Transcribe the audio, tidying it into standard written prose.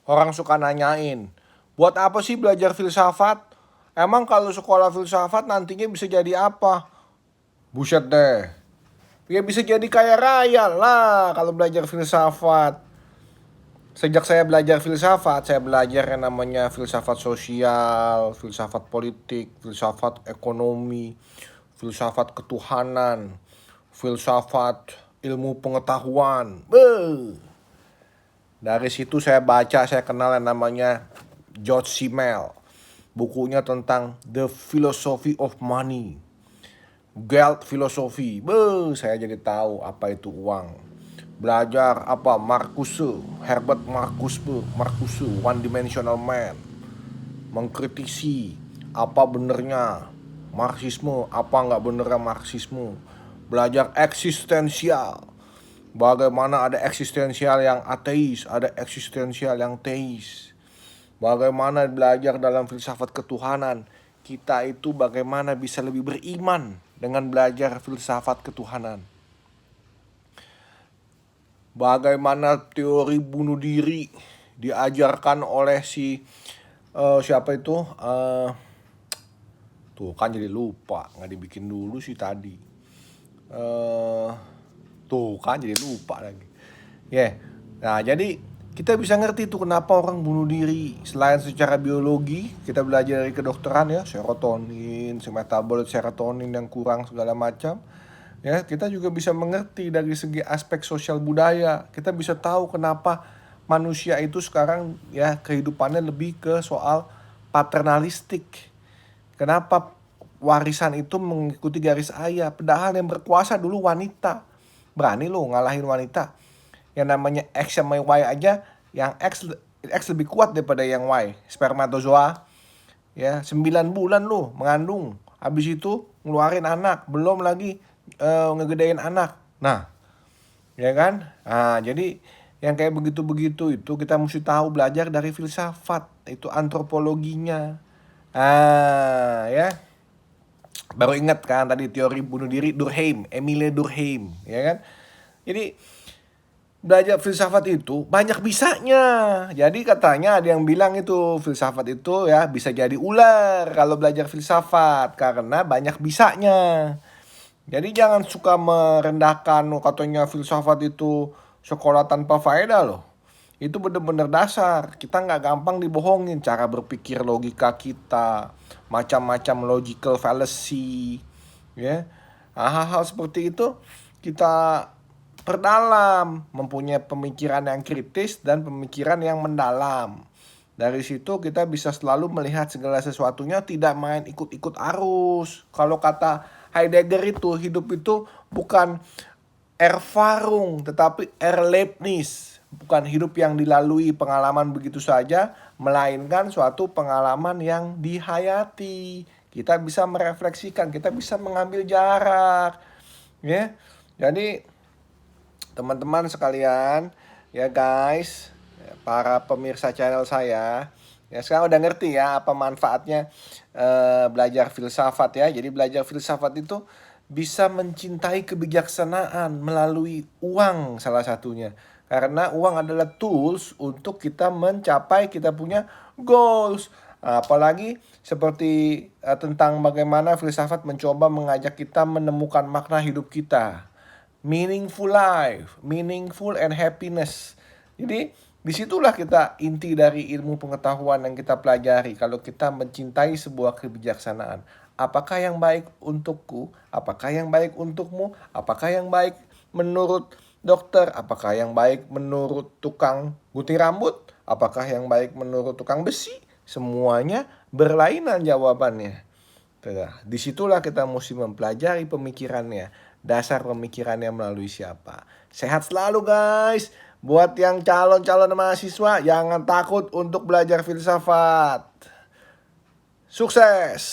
Orang suka nanyain, buat apa sih belajar filsafat? Emang kalau sekolah filsafat nantinya bisa jadi apa? Buset deh. Ya bisa jadi kaya raya lah kalau belajar filsafat. Sejak saya belajar filsafat, saya belajar yang namanya filsafat sosial, filsafat politik, filsafat ekonomi, filsafat ketuhanan, filsafat ilmu pengetahuan. Dari situ saya baca, saya kenal yang namanya George Simmel. Bukunya tentang The Philosophy of Money, Geld Philosophy. Saya jadi tahu apa itu uang. Belajar apa Marcuse, Herbert Marcuse, One Dimensional Man. Mengkritisi apa benernya Marxisme, apa nggak benernya Marxisme. Belajar eksistensial. Bagaimana ada eksistensial yang ateis, ada eksistensial yang teis. Bagaimana belajar dalam filsafat ketuhanan. Kita itu bagaimana bisa lebih beriman dengan belajar filsafat ketuhanan. Bagaimana teori bunuh diri diajarkan oleh siapa itu? Tuh kan jadi lupa, nggak dibikin dulu sih tadi. Tuh kan jadi lupa lagi. Nah jadi kita bisa ngerti tuh kenapa orang bunuh diri. Selain secara biologi, kita belajar dari kedokteran ya, serotonin, metabolit serotonin yang kurang segala macam. Ya, kita juga bisa mengerti dari segi aspek sosial budaya. Kita bisa tahu kenapa manusia itu sekarang ya kehidupannya lebih ke soal paternalistik. Kenapa warisan itu mengikuti garis ayah, padahal yang berkuasa dulu wanita. Berani lo ngalahin wanita. Yang namanya X sama Y aja, yang X lebih kuat daripada yang Y. Spermatozoa ya 9 bulan lo mengandung. Habis itu ngeluarin anak, belum lagi ngegedein anak. Nah, ya kan? Nah, jadi yang kayak begitu-begitu itu kita mesti tahu, belajar dari filsafat, itu antropologinya. Ya. Baru ingat kan tadi teori bunuh diri Durkheim, Emile Durkheim, ya kan? Jadi belajar filsafat itu banyak bisanya. Jadi katanya ada yang bilang itu filsafat itu ya bisa jadi ular kalau belajar filsafat karena banyak bisanya. Jadi jangan suka merendahkan katanya filsafat itu sekolah tanpa faedah loh. Itu bener-bener dasar. Kita nggak gampang dibohongin cara berpikir logika kita, macam-macam logical fallacy, ya. Nah, hal-hal seperti itu kita perdalam, mempunyai pemikiran yang kritis dan pemikiran yang mendalam. Dari situ kita bisa selalu melihat segala sesuatunya tidak main ikut-ikut arus. Kalau kata Heidegger itu, hidup itu bukan Erfahrung tetapi Erlebnis. Bukan hidup yang dilalui pengalaman begitu saja, melainkan suatu pengalaman yang dihayati. Kita bisa merefleksikan, kita bisa mengambil jarak. Ya. Jadi teman-teman sekalian, ya guys, para pemirsa channel saya, ya sekarang udah ngerti ya apa manfaatnya belajar filsafat ya. Jadi belajar filsafat itu bisa mencintai kebijaksanaan melalui uang salah satunya. Karena uang adalah tools untuk kita mencapai kita punya goals. Apalagi seperti tentang bagaimana filsafat mencoba mengajak kita menemukan makna hidup kita. Meaningful life, meaningful and happiness. Jadi disitulah kita inti dari ilmu pengetahuan yang kita pelajari. Kalau kita mencintai sebuah kebijaksanaan, apakah yang baik untukku? Apakah yang baik untukmu? Apakah yang baik menurut dokter? Apakah yang baik menurut tukang gunting rambut? Apakah yang baik menurut tukang besi? Semuanya berlainan jawabannya. Disitulah kita mesti mempelajari pemikirannya, dasar pemikirannya melalui siapa. Sehat selalu guys. Buat yang calon-calon mahasiswa, jangan takut untuk belajar filsafat. Sukses!